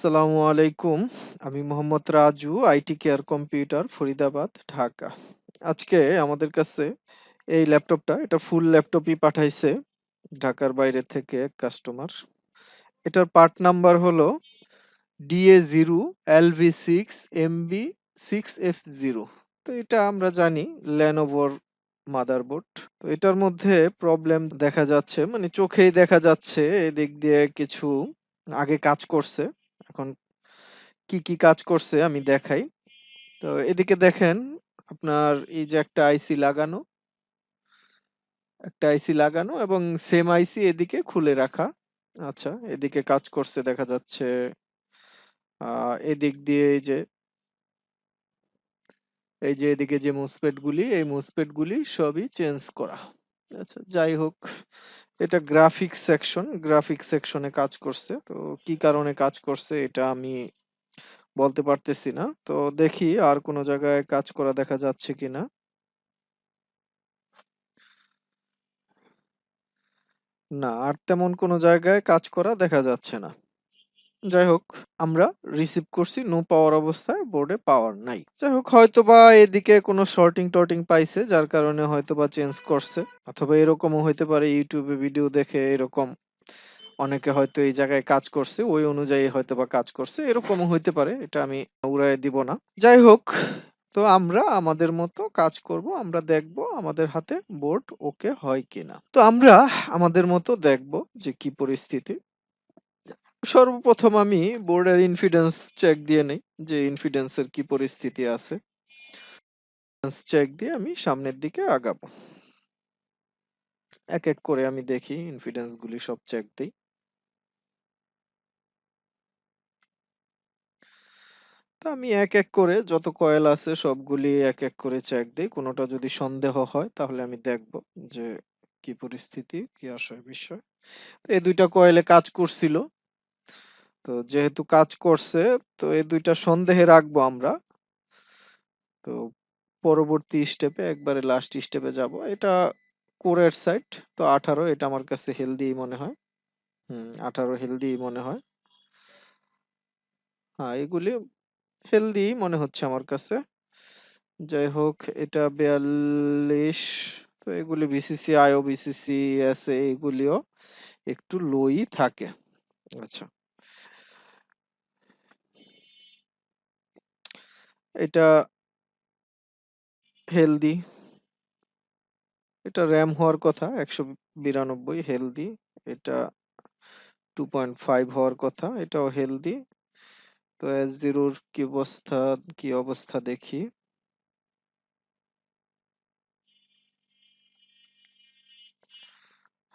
আসসালামু আলাইকুম। আমি Mohammad Raju, IT care computer, Faridabad, Dhaka. আজকে আমাদের কাছে এই ল্যাপটপটা, এটা ফুল ল্যাপটপই পাঠাইছে ঢাকার বাইরে থেকে এক কাস্টমার। এটার পার্ট নাম্বার হলো DA0 LV6 MB6F0। তো এটা আমরা জানি লেনোভোর মাদারবোর্ড। তো এটার মধ্যে প্রবলেম দেখা যাচ্ছে, মানে চোখেই দেখা যাচ্ছে এদিক দিয়ে কিছু আগে কাজ করছে। এখন কি কি কাজ করছে আমি দেখাই। তো এদিকে দেখেন, আপনার এই যে একটা আইসি লাগানো এবং সেম আইসি এদিকে খুলে রাখা। আচ্ছা, এদিকে কাজ করছে দেখা যাচ্ছে। এদিক দিয়ে এই যে এদিকে যে মুসপেট গুলি, এই মুসপেট গুলি সবই চেঞ্জ করা। আচ্ছা, যাই হোক, এটা গ্রাফিক্স সেকশনে কাজ করছে। তো কি কারণে কাজ করছে এটা আমি বলতে পারতেছি না। তো দেখি আর কোনো জায়গায় কাজ করা দেখা যাচ্ছে কিনা। না, আর তেমন কোনো জায়গায় কাজ করা দেখা যাচ্ছে না। যাই হোক, আমরা রিসিভ করছি নো পাওয়ার অবস্থায়, বোর্ডে পাওয়ার নাই। যাই হোক, হয়তোবা এদিকে কোনো শর্টিং পাইছে, যার কারণে হয়তোবা চেঞ্জ করছে। অথবা এরকমও হইতে পারে, ইউটিউবে ভিডিও দেখে এরকম অনেকে হয়তো এই জায়গায় কাজ করছে, ওই অনুযায়ী হয়তোবা কাজ করছে, এরকমও হইতে পারে। এটা আমি উড়ায় দিব না। যাই হোক, তো আমরা আমাদের মতো কাজ করব। আমরা দেখব আমাদের হাতে বোর্ড ওকে হয় কিনা। তো আমরা আমাদের মতো দেখব যে কি পরিস্থিতি। সর্বপ্রথম আমি বোর্ডের ইনফিডেন্স চেক দিয়ে নেই, যে ইনফিডেন্সের কি পরিস্থিতি আছে। চেক দিয়ে আমি সামনের দিকে আগাবো। এক এক করে আমি দেখি, ইনফিডেন্স গুলি সব চেক দিই। তো আমি এক এক করে যত কয়েল আছে সবগুলি এক এক করে চেক দিই। কোনোটা যদি সন্দেহ হয় তাহলে আমি দেখব যে কি পরিস্থিতি, কি আসয় বিষয়। তো এই দুইটা কয়েলে কাজ করছিল। তো যেহেতু কাজ করছে, তো এই দুইটা সন্দেহে রাখবো আমরা। তো পরবর্তী স্টেপে, একবারে লাস্ট স্টেপে যাব। এটা কোরের সাইড। তো 18, এটা আমার কাছে হেলদি মনে হয়। 18 হেলদি মনে হয়। হ্যাঁ, এগুলি হেলদি মনে হচ্ছে আমার কাছে। যাই হোক, এটা 42। তো এগুলি বিসিসি আইও, বিসিসি এসএ এগুলিও একটু লোই থাকে। আচ্ছা, এটা হেলদি। এটা র্যাম হওয়ার কথা 192, হেলদি। এটা 2.5 হওয়ার কথা, এটাও হেলদি। তো S0 কি অবস্থা দেখি।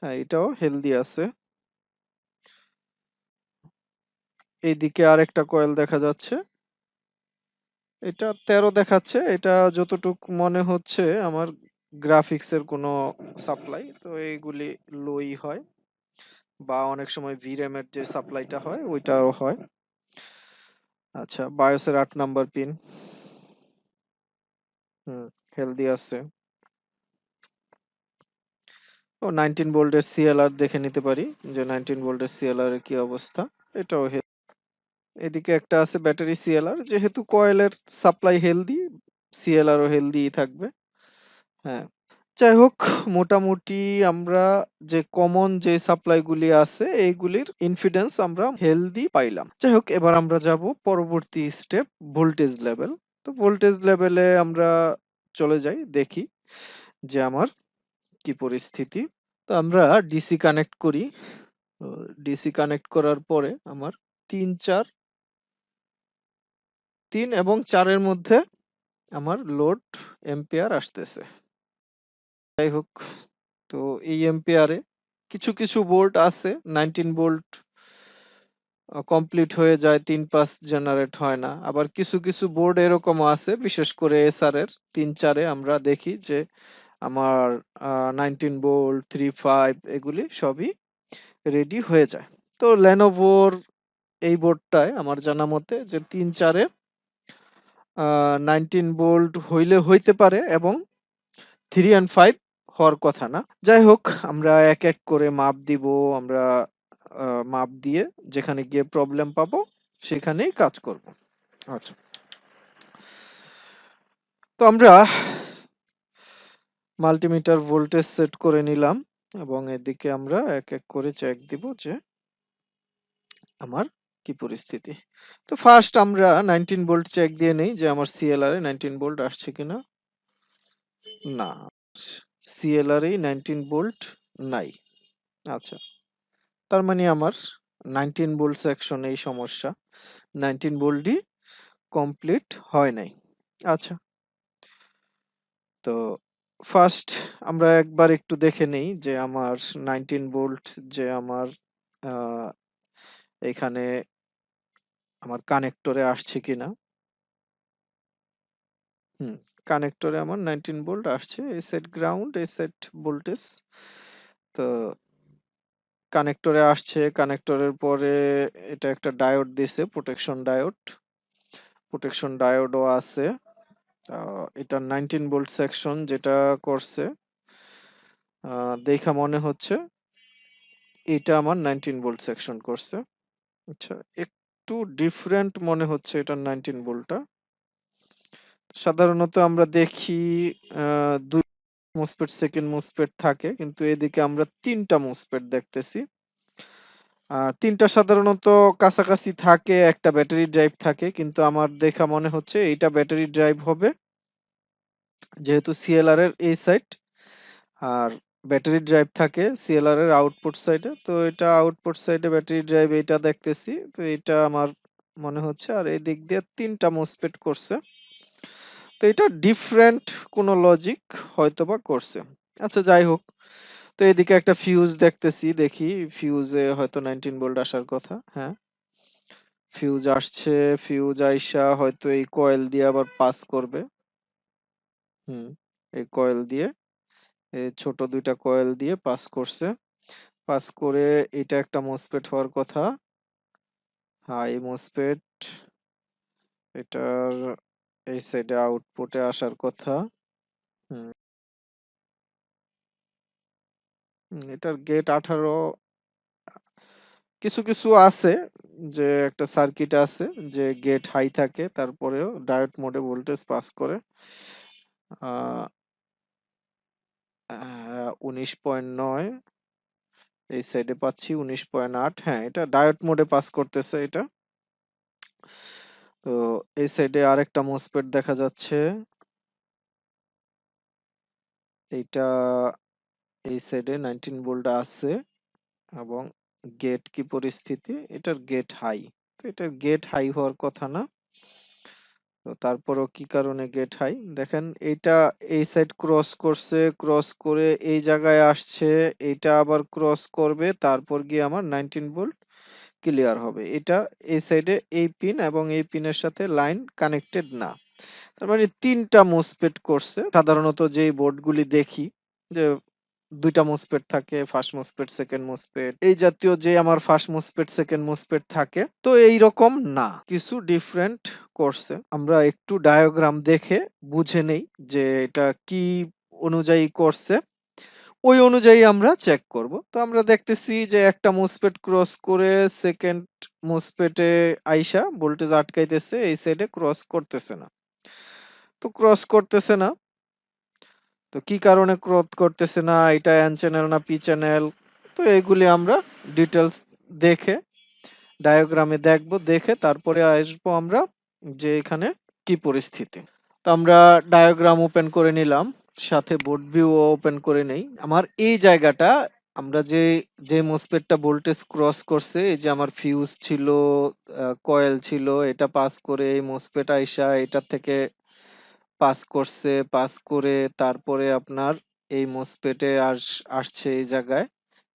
হ্যাঁ, এটাও হেলদি আছে। এইদিকে আরেকটা কয়েল দেখা যাচ্ছে, এটা 13 দেখাচ্ছে। এটা যতটুক মনে হচ্ছে আমার গ্রাফিক্স এর কোনো সাপ্লাই। তো এইগুলি লোই হয়, বা অনেক সময় ভিরএম এর যে সাপ্লাইটা হয় ওইটাও হয়। আচ্ছা, বায়োসের 8 নাম্বার পিন। হেলদি আছে। ও 19 ভোল্টের সিএলআর দেখে নিতে পারি, যে 19 ভোল্টের সিএলআর এর কি অবস্থা। এটাও এদিকে একটা আছে ব্যাটারি সিএলআর। যেহেতু কয়েলের সাপ্লাই হেলদি, সিএলআর ও হেলদি থাকবে। হ্যাঁ, যাই হোক, মোটামুটি আমরা যে কমন যে সাপ্লাই গুলি আছে এইগুলির ইনফিডেন্স আমরা হেলদি পাইলাম। যাই হোক, এবার আমরা যাব পরবর্তী স্টেপ, ভোল্টেজ লেভেল। তো ভোল্টেজ লেভেলে আমরা চলে যাই, দেখি যে আমার কি পরিস্থিতি। তো আমরা ডিসি কানেক্ট করি। ডিসি কানেক্ট করার পরে আমার 3 4 3 এবং 4 এর মধ্যে আমার লোড এম্পিয়ার আসতেছে। যাই হোক, তো এই এম্পিয়ারে কিছু কিছু বোর্ড আছে 19 ভোল্ট কমপ্লিট হয়ে যায়, 3-5 জেনারেট হয় না। আবার কিছু কিছু বোর্ড এরকম আছে, বিশেষ করে এসআর এর 3-4 এ আমরা দেখি যে আমার 19 ভোল্ট 3-5 এগুলি সবই রেডি হয়ে যায়। তো লেনোভোর এই বোর্ডটায় আমার জানা মতে যে 3-4 এ 19 ভোল্ট হইলে হইতে পারে, এবং 3 and 5 হওয়ার কথা না। যাই হোক, আমরা এক এক করে মাপ দিব। আমরা মাপ দিয়ে যেখানে গিয়ে প্রবলেম পাবো সেখানেই কাজ করব। আচ্ছা। তো আমরা মাল্টিমিটার ভোল্টেজ সেট করে নিলাম এবং এদিকে আমরা এক এক করে চেক দিব যে আমার কি পরিস্থিতি। তো ফার্স্ট আমরা 19 ভোল্ট চেক দিয়ে নেই যে আমার সিএলআর এ 19 ভোল্ট আসছে কিনা। না, সিএলআর এ 19 ভোল্ট নাই। আচ্ছা, তার মানে আমার 19 ভোল্ট সেকশনেই সমস্যা। 19 ভোল্টই কমপ্লিট হয় নাই। আচ্ছা, তো ফার্স্ট আমরা একবার একটু দেখে নেই যে আমার 19 ভোল্ট যে আমার আহ, এখানে আমার কানেক্টরে আসছে কিনা। হুম, কানেক্টরে আমার 19 ভোল্ট আসছে, এই সেট গ্রাউন্ড, এই সেট ভোল্টেজ। তো কানেক্টরে আসছে, কানেক্টরের পরে এটা একটা ডায়োড দিছে, প্রোটেকশন ডায়োড। প্রোটেকশন ডায়োডও আছে। এটা 19 ভোল্ট সেকশন যেটা করছে, দেখা মনে হচ্ছে এটা আমার 19 ভোল্ট সেকশন করছে। আচ্ছা, একটু ডিফারেন্ট মনে হচ্ছে এটা 19 ভোল্টটা। সাধারণত আমরা দেখি 2 মোসফেট সেকেন্ড মোসফেট থাকে, কিন্তু এদিকে আমরা 3টা মোসফেট দেখতেছি। 3টা সাধারণত কাছাকাছি থাকে, একটা ব্যাটারি ড্রাইভ থাকে, কিন্তু আমার দেখা মনে হচ্ছে এইটা ব্যাটারি ড্রাইভ হবে, যেহেতু সিএলআর এর এই সাইড আর ব্যাটারি ড্রাইভ থাকে সিএলআর এর আউটপুট সাইডে। তো এটা আউটপুট সাইডে ব্যাটারি ড্রাইভ এইটা দেখতেছি, তো এটা আমার মনে হচ্ছে। আর এই দিক দিয়ে 3টা মোসফেট করছে, তো এটা ডিফারেন্ট কোনো লজিক হয়তোবা করছে। আচ্ছা, যাই হোক। তো এদিকে একটা ফিউজ দেখতেছি, দেখি ফিউজে হয়তো 19 ভোল্ট আসার কথা। হ্যাঁ, ফিউজ আসছে। ফিউজ আইসা হয়তো এই কয়েল দিয়ে আবার পাস করবে। হুম, এই কয়েল দিয়ে, এই ছোট 2টা কয়েল দিয়ে পাস করছে। পাস করে এটা একটা মোসফেট হওয়ার কথা। হ্যাঁ, এই মোসফেট এটার এই সাইডে আউটপুটে আসার কথা। হুম, এটার গেট 18। কিছু কিছু আছে যে একটা সার্কিট আছে যে গেট হাই থাকে, তারপরেও ডায়োড মোডে ভোল্টেজ পাস করে। আহ 19.9, এই সাইডে পাচ্ছি 19.8। হ্যাঁ, এটা ডায়োড মোডে পাস করতেছে এটা। তো এই সাইডে আরেকটা মোসফেট দেখা যাচ্ছে, এইটা এই সাইডে 19 ভোল্ট আছে এবং গেট কি পরিস্থিতি, এটার গেট হাই। তো এটার গেট হাই হওয়ার কথা না। তো তারপরও কি কারণে গেট হাই দেখেন, এইটা এই সাইড ক্রস করছে, ক্রস করে এই জায়গায় আসছে, এইটা আবার ক্রস করবে, তারপর গিয়ে আমার 19 ভোল্ট ক্লিয়ার হবে। এটা এই সাইডে এই পিন এবং এই পিনের সাথে লাইন কানেক্টেড না। তার মানে 3টা মোসফেট করছে। সাধারণত যেই বোর্ডগুলি দেখি যে 2টা মোসফেট থাকে, ফার্স্ট মোসফেট সেকেন্ড মোসফেট, এই জাতীয় যে আমার ফার্স্ট মোসফেট সেকেন্ড মোসফেট থাকে, তো এই রকম না, কিছু ডিফারেন্ট করছে। আমরা একটু ডায়াগ্রাম দেখে বুঝে নেই যে এটা কি অনুযায়ী করছে, ওই অনুযায়ী আমরা চেক করব। তো আমরা দেখতেছি যে একটা মোসফেট ক্রস করে সেকেন্ড মোসফেটে আইসা ভোল্টেজ আটকাইতেছে, এই সাইডে ক্রস করতেছে না। তো ক্রস করতেছে না, তো কি কারণে ক্রস করতেছে না, এটা এন চ্যানেল না পি চ্যানেল, তো এগুলি আমরা ডিটেলস দেখে ডায়াগ্রামে দেখব, দেখে তারপরে আসবো আমরা যে এখানে কি পরিস্থিতি। তো আমরা ডায়াগ্রাম ওপেন করে নিলাম, সাথে বোর্ড ভিউ ওপেন করে নেই। আমার এই জায়গাটা আমরা যে যে মোসফেটটা ভোল্টেজ ক্রস করছে, এই যে আমার ফিউজ ছিল, কয়েল ছিল, এটা পাস করে এই মোসফেট আইসা এটা থেকে পাস করছে, পাস করে তারপরে আপনার এই মোসফেটে আসছে এই জায়গায়,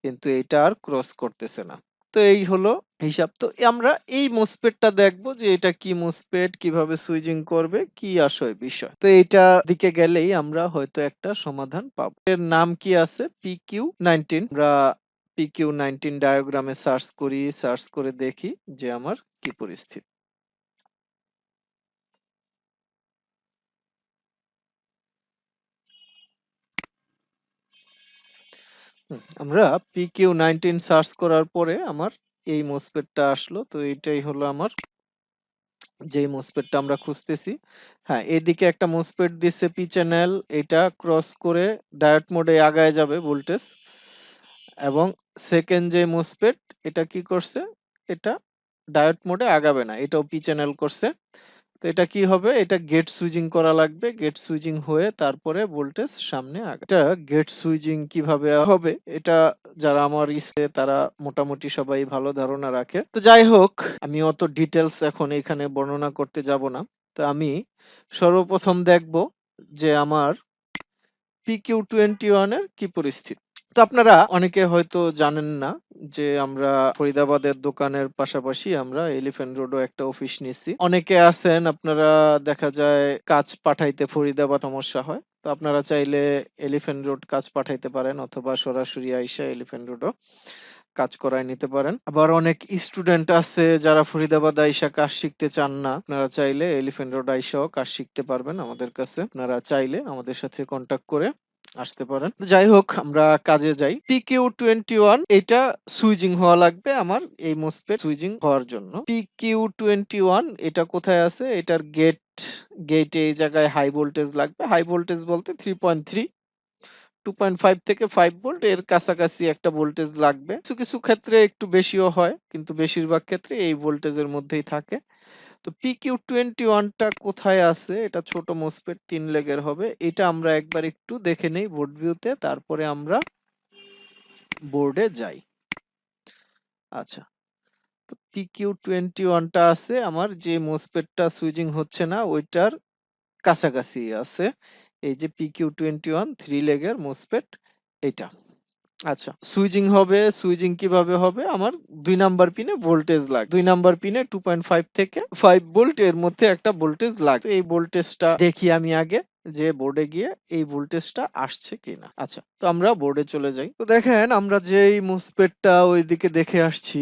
কিন্তু এটা আর ক্রস করতেছে না। তো এই হলো হিসাব। তো আমরা এই মোসফেটটা দেখবো যে এটা কি মোসফেট, কিভাবে সুইচিং করবে, কি আসলে বিষয়। তো এইটা দিকে গেলেই আমরা হয়তো একটা সমাধান পাবো। এর নাম কি আছে, PQ19। আমরা PQ19 ডায়াগ্রামে সার্চ করি, সার্চ করে দেখি যে আমার কি পরিস্থিতি। আমরা PQ19 সার্চ করার পরে আমার এই মোসফেটটা আসলো। তো এইটাই হলো আমার যেই মোসপেটটা আমরা খুঁজতেছি। হ্যাঁ, এদিকে একটা মোসপেট দিছে পি চ্যানেল, এটা ক্রস করে ডায়োড মোডে আগায় যাবে ভোল্টেজ। এবং সেকেন্ড যে মোসপেট, এটা কি করছে, এটা ডায়োড মোডে আগাবে না, এটাও পি চ্যানেল করছে। তো এটা কি হবে, এটা গেট সুইচিং করা লাগবে, গেট সুইচিং হয়ে তারপরে ভোল্টেজ সামনে আগাবে। এটা গেট সুইচিং কিভাবে হবে, এটা যারা আমার তারা মোটামুটি সবাই ভালো ধারণা রাখে। তো যাই হোক, আমি অত ডিটেলস এখন এখানে বর্ণনা করতে যাব না। তো আমি সর্বপ্রথম দেখব যে আমার PQ21 এর কি পরিস্থিতি। তো আপনারা অনেকে হয়তো জানেন না যে আমরা ফরিদাবাদের দোকানের পাশাপাশি আমরা এলিফ্যান্ট রোডও একটা অফিস নিছি। অনেকে আছেন আপনারা, দেখা যায় কাজ পাঠাইতে ফরিদাবাদ সমস্যা হয়। তো আপনারা চাইলে এলিফ্যান্ট রোড কাজ পাঠাইতে পারেন, অথবা সরাসরি আইসা এলিফ্যান্ট রোডও কাজ করায় নিতে পারেন। আবার অনেক স্টুডেন্ট আছে যারা ফরিদাবাদ আইসা কাজ শিখতে চান না, আপনারা চাইলে এলিফ্যান্ট রোড আইসাও কাজ শিখতে পারবেন আমাদের কাছে। আপনারা চাইলে আমাদের সাথে কন্টাক্ট করে আসতে পারেন। যাই হোক, আমরা কাজে যাই। PQ21 এটা সুইচিং হওয়া লাগবে আমার এই মোসপেট সুইচিং হওয়ার জন্য। PQ21 এটা কোথায় আছে, এটার গেটে এই জায়গায় হাই ভোল্টেজ লাগবে। হাই ভোল্টেজ বলতে 3.3, 2.5 থেকে 5 ভোল্ট এর কাছাকাছি একটা ভোল্টেজ লাগবে। কিছু কিছু ক্ষেত্রে একটু বেশিও হয়, কিন্তু বেশিরভাগ ক্ষেত্রে এই ভোল্টেজের মধ্যেই থাকে। তো PQ21 টা কোথায় আছে, এটা ছোট মোসপেট 3 লেগের হবে। এটা আমরা একবার একটু দেখে নেই বোর্ড ভিউতে, তারপরে আমরা বোর্ডে যাই। আচ্ছা, তো PQ21 টা আছে আমার যে মোসপেটটা সুইচিং হচ্ছে না ওইটার কাছাকাছি আছে। এই যে PQ21 3 লেগের মোসপেট, এটা। আচ্ছা, সুইচিং হবে। সুইচিং কিভাবে হবে, আমার 2 নাম্বার পিনে ভোল্টেজ লাগবে। 2 নাম্বার পিনে 2.5 থেকে 5 ভোল্ট এর মধ্যে একটা ভোল্টেজ লাগবে। এই ভোল্টেজটা দেখি আমি আগে যে বোর্ডে গিয়ে এই ভোল্টেজটা আসছে কিনা। আচ্ছা, তো আমরা বোর্ডে চলে যাই। তো দেখেন আমরা যেই মোসপেটটা ওইদিকে দেখে আসছি,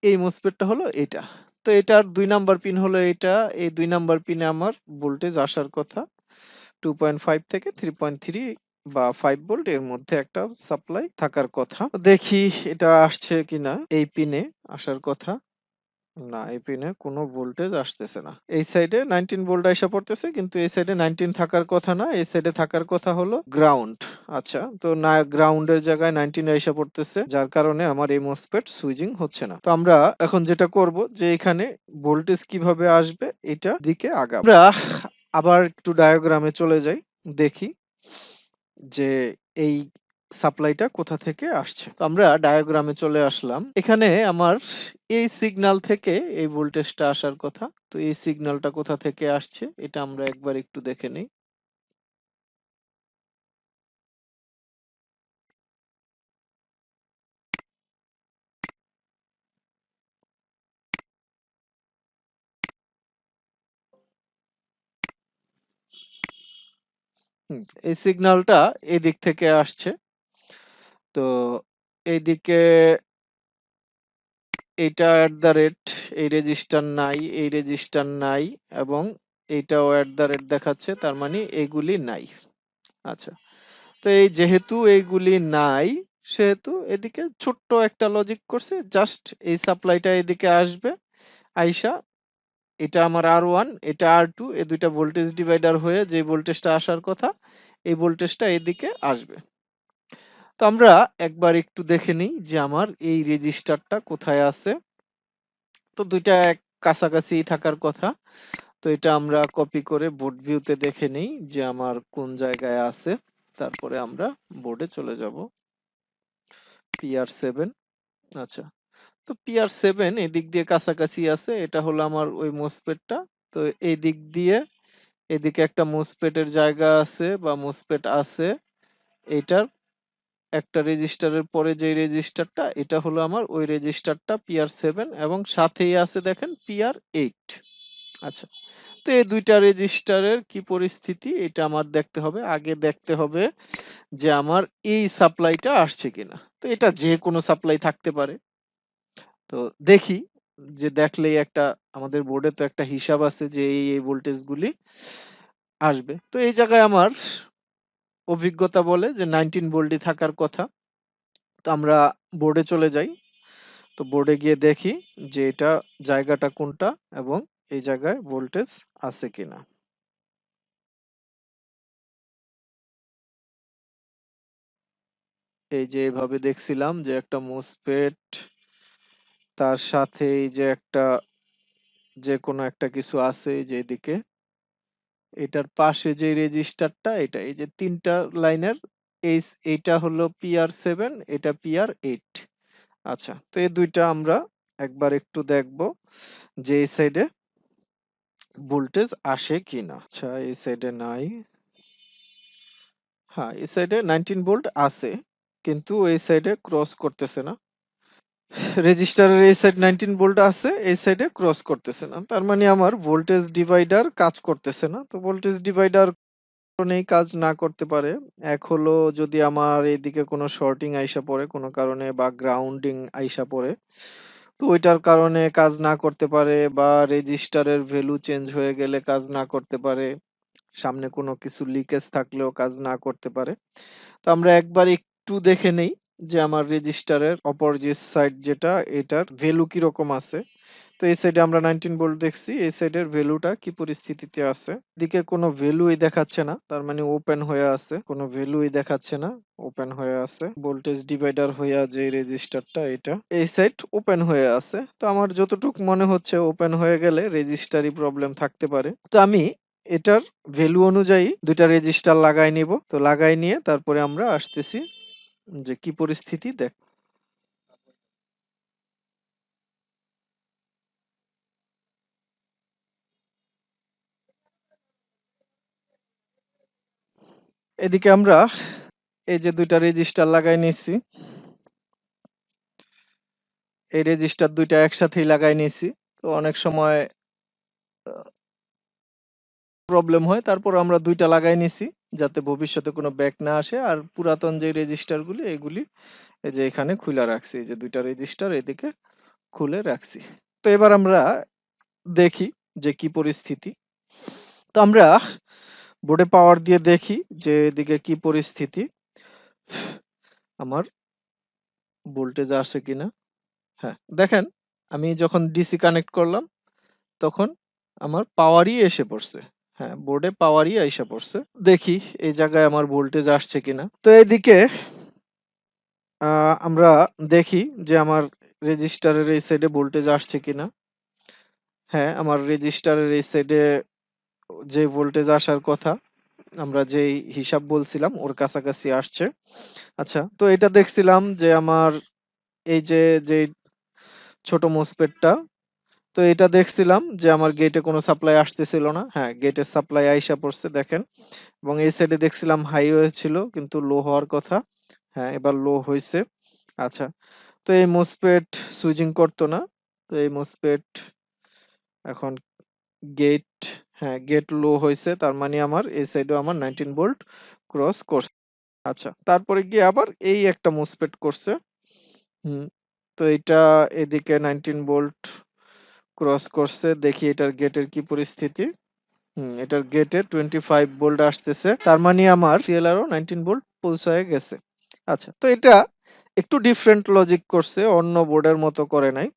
এই মোসপেটটা হলো এটা। তো এটার 2 নাম্বার পিন হলো এটা। এই 2 নাম্বার পিনে আমার ভোল্টেজ আসার কথা 2.5 থেকে 3.3 বা 5 ভোল্ট এর মধ্যে একটা সাপ্লাই থাকার কথা। দেখি এটা আসছে কিনা। এই পিনে আসার কথা। না, এই পিনে কোনো ভোল্টেজ আসতেছে না। এই সাইডে 19 ভোল্ট আইসা পড়তেছে, কিন্তু এই সাইডে 19 থাকার কথা না। এই সাইডে থাকার কথা হলো গ্রাউন্ড। আচ্ছা, তো না, গ্রাউন্ডের জায়গায় 19 আইসা পড়তেছে, যার কারণে আমার এই মোসফেট সুইচিং হচ্ছে না। তো আমরা এখন যেটা করব যে এখানে ভোল্টেজ কিভাবে আসবে এটা দিকে আগাবো। আমরা আবার একটু ডায়াগ্রামে চলে যাই, দেখি যে এই সাপ্লাইটা কোথা থেকে আসছে। তো আমরা ডায়াগ্রামে চলে আসলাম। এখানে আমার এই সিগন্যাল থেকে এই ভোল্টেজটা আসার কথা। তো এই সিগন্যালটা কোথা থেকে আসছে এটা আমরা একবার একটু দেখে নেই। এই সিগন্যালটা এদিক থেকে আসছে। তো এইদিকে এটা এট দ্য রেট, এই রেজিস্টার নাই, এই রেজিস্টার নাই, এবং এইটাও এট দ্য রেট দেখাচ্ছে, তার মানে এগুলি নাই। আচ্ছা, তো এই যেহেতু এইগুলি নাই, সেহেতু এদিকে ছোট্ট একটা লজিক করছে, জাস্ট এই সাপ্লাইটা এদিকে আসবে, আইসা এটা আমার R1, এটা R2, এই দুইটা ভোল্টেজ ডিভাইডার হয়ে যে ভোল্টেজটা আসার কথা এই ভোল্টেজটা এদিকে আসবে। তো আমরা একবার একটু দেখে নিই যে আমার এই রেজিস্টারটা কোথায় আছে। তো দুইটা এক কাছাকাছি থাকার কথা। তো এটা আমরা কপি করে বোর্ড ভিউতে দেখে নিই যে আমার কোন জায়গায় আছে। তারপরে আমরা বোর্ডে চলে যাব। PR7। আচ্ছা, তো PR7 এদিক দিয়ে কাছাকাছি আছে, এটা হলো আমার ওই মোসপেটটা। তো এই দিক দিয়ে এদিকে একটা মোসপেটের জায়গা আছে বা মোসপেট আছে। এটার একটা রেজিস্টারের পরে যে রেজিস্টারটা, এটা হলো আমার ওই রেজিস্টারটা PR7, এবং সাথেই আছে দেখেন PR8। আচ্ছা, তো এই দুইটা রেজিস্টারের কি পরিস্থিতি এটা আমার দেখতে হবে। আগে দেখতে হবে যে আমার এই সাপ্লাইটা আসছে কিনা। তো এটা যে কোনো সাপ্লাই থাকতে পারে। তো দেখি, যে দেখলেই একটা আমাদের বোর্ডে তো একটা হিসাব আছে যে এই ভোল্টেজ গুলি আসবে। তো এই জায়গায় আমার অভিজ্ঞতা বলে যে 19 ভোল্টই থাকার কথা। তো আমরা বোর্ডে চলে যাই। তো বোর্ডে গিয়ে দেখি যে এটা জায়গাটা কোনটা এবং এই জায়গায় ভোল্টেজ আছে কিনা। এই যে এভাবে দেখছিলাম যে একটা মোসফেট, তার সাথে এই যে একটা যে কোনো একটা কিছু আছে এই যে এদিকে, এটার পাশে যে রেজিস্টারটা এটা এই যে ৩টা লাইনের এইটা হলো PR7, এটা PR8। আচ্ছা, তো এই দুইটা আমরা একবার একটু দেখবো যে এই সাইডে ভোল্টেজ আসে কিনা। আচ্ছা, এই সাইডে নাই। হ্যাঁ, এই সাইডে 19 ভোল্ট আছে, কিন্তু এই সাইডে ক্রস করতেছে না। রেজিস্টারের এই সাইড 19 ভোল্ট আছে, এই সাইডে ক্রস করতেছে না। তার মানে আমার ভোল্টেজ ডিভাইডার কাজ করতেছে না। তো ভোল্টেজ ডিভাইডার কারণেই কাজ না করতে পারে। এক হলো যদি আমার এইদিকে কোনো শর্টিং আইসা পড়ে কোনো কারণে বা গ্রাউন্ডিং আইসা পড়ে, তো ওইটার কারণে কাজ না করতে পারে, বা রেজিস্টারের ভ্যালু চেঞ্জ হয়ে গেলে কাজ না করতে পারে, সামনে কোনো কিছু লিকেজ থাকলেও কাজ না করতে পারে। তো আমরা একবার একটু দেখে নেই যে আমার রেজিস্টারের অপর যে সাইড যেটা এটার ভ্যালু কিরকম আছে। তো এই সাইডে আমরা 19 ভোল্ট দেখছি, এই সাইডের ভ্যালুটা কি পরিস্থিতিতে আছে। এদিকে কোনো ভ্যালুই দেখাচ্ছে না, তার মানে ওপেন হয়ে আছে। কোনো ভ্যালুই দেখাচ্ছে না, ওপেন হয়ে আছে। ভোল্টেজ ডিভাইডার হইয়া যে রেজিস্টারটা এটা এই সাইড ওপেন হয়ে আছে। তো আমার যতটুক মনে হচ্ছে ওপেন হয়ে গেলে রেজিস্টারই প্রবলেম থাকতে পারে। তো আমি এটার ভ্যালু অনুযায়ী দুইটা রেজিস্টার লাগাই নিব। তো লাগাই নিয়ে তারপরে আমরা আসতেছি যে কি পরিস্থিতি দেখ। এদিকে আমরা এই যে দুইটা রেজিস্টার লাগাই নিছি, এই রেজিস্টার দুইটা একসাথেই লাগাই নিছি। তো অনেক সময় প্রবলেম হয়, তারপর আমরা দুইটা লাগাই নিছি যাতে ভবিষ্যতে কোনো ব্যাক না আসে। আর পুরাতন যে রেজিস্টারগুলি এগুলি এই যে এখানে খুলে রাখছি, এই যে দুইটা রেজিস্টার এদিকে খুলে রাখছি। তো এবার আমরা দেখি যে কি পরিস্থিতি। তো আমরা বোর্ডে পাওয়ার দিয়ে দেখি যে এদিকে কি পরিস্থিতি, আমার ভোল্টেজ আসে কিনা। হ্যাঁ, দেখেন আমি যখন ডিসি কানেক্ট করলাম তখন আমার পাওয়ারই এসে পড়ছে। হ্যাঁ, বোর্ডে পাওয়ারই আইসা পড়ছে। দেখি এই জায়গায় আমার ভোল্টেজ আসছে কিনা। তো এইদিকে আমরা দেখি যে আমার রেজিস্টারের এই সাইডে ভোল্টেজ আসছে কিনা। হ্যাঁ, আমার রেজিস্টারের এই সাইডে যে ভোল্টেজ আসার কথা, আমরা যেই হিসাব বলছিলাম ওর কাছাকাছি আসছে। আচ্ছা, তো এটা দেখছিলাম যে আমার এই যে যে ছোট মোসপেটটা, তো এটা দেখছিলাম যে আমার গেটে কোনো সাপ্লাই আসতেছিল না। হ্যাঁ, গেটের সাপ্লাই আইসা পড়ছে দেখেন। এবং এই সাইডে দেখছিলাম হাই হয়েছিল কিন্তু লো হওয়ার কথা। হ্যাঁ, এবার লো হইছে। আচ্ছা, তো এই মোসপেট সুইচিং করতো না। তো এই মোসপেট এখন গেট, হ্যাঁ গেট লো হইছে, তার মানে আমার এই সাইডেও আমার 19 ভোল্ট ক্রস করছে। আচ্ছা, তারপরে গিয়ে আবার এই একটা মোসপেট করছে। হুম, তো এটা এদিকে 19 ভোল্ট ক্রস করছে। দেখি এটার গেটের কি পরিস্থিতি। এটার গেটে 25 ভোল্ট আসতেছে, তার মানে আমার সিএলআরও 19 ভোল্ট পৌঁছায় গেছে। আচ্ছা, তো এটা একটু ডিফারেন্ট লজিক করছে, অন্য বোর্ডের মতো করে নাই।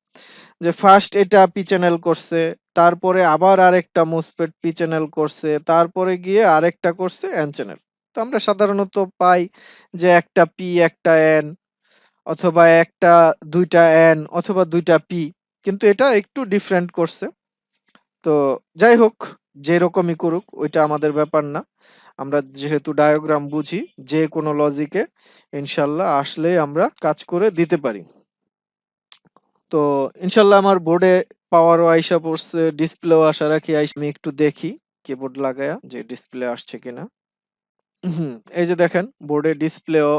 যে ফার্স্ট এটা পি চ্যানেল করছে, তারপরে আবার আরেকটা মোসফেট পি চ্যানেল করছে, তারপরে গিয়ে আরেকটা করছে এন চ্যানেল। তো আমরা সাধারণত পাই যে একটা পি একটা এন, অথবা একটা দুইটা এন অথবা দুইটা পি, কিন্তু এটা একটু ডিফারেন্ট করছে। তো যাই হোক, যেরকমই করুক ওইটা আমাদের ব্যাপার না। আমরা যেহেতু ডায়াগ্রাম বুঝি, যে কোনো লজিকে ইনশাল্লাহ আসলেই আমরা কাজ করে দিতে পারি। তো ইনশাল্লাহ আমার বোর্ডে পাওয়ারও আইসা পড়ছে, ডিসপ্লেও আশা রাখি আমি একটু দেখি কিবোর্ড লাগায়া যে ডিসপ্লে আসছে কিনা। এই যে দেখেন বোর্ডে ডিসপ্লেও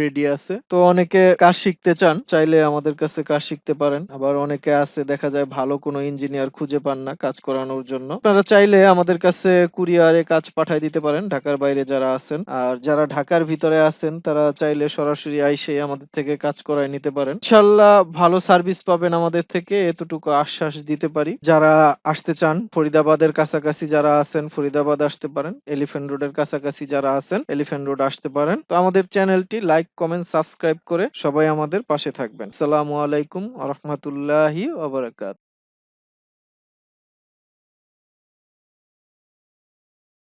রেডি আছে। তো অনেকে কাজ শিখতে চান, চাইলে আমাদের কাছে কাজ শিখতে পারেন। আবার অনেকে আছে দেখা যায় ভালো কোনো ইঞ্জিনিয়ার খুঁজে পান না কাজ করানোর জন্য, আপনারা চাইলে আমাদের কাছে কুরিয়ারে কাজ পাঠায় দিতে পারেন ঢাকার বাইরে যারা আছেন। আর যারা ঢাকার ভিতরে আছেন তারা চাইলে সরাসরি আইসে আমাদের থেকে কাজ করায় নিতে পারেন। ইনশাল্লাহ ভালো সার্ভিস পাবেন আমাদের থেকে, এতটুকু আশ্বাস দিতে পারি। যারা আসতে চান ফরিদাবাদের কাছাকাছি যারা আছেন ফরিদাবাদ আসতে পারেন, এলিফ্যান্ট রোডের কাছাকাছি যারা আছেন এলিফ্যান্ট রোড আসতে পারেন। তো আমাদের চ্যানেলটি লাইক লাইক, কমেন্ট, সাবস্ক্রাইব করে সবাই আমাদের পাশে থাকবেন। আসসালামু আলাইকুম ওয়া রাহমাতুল্লাহি ওয়া বারাকাতুহু।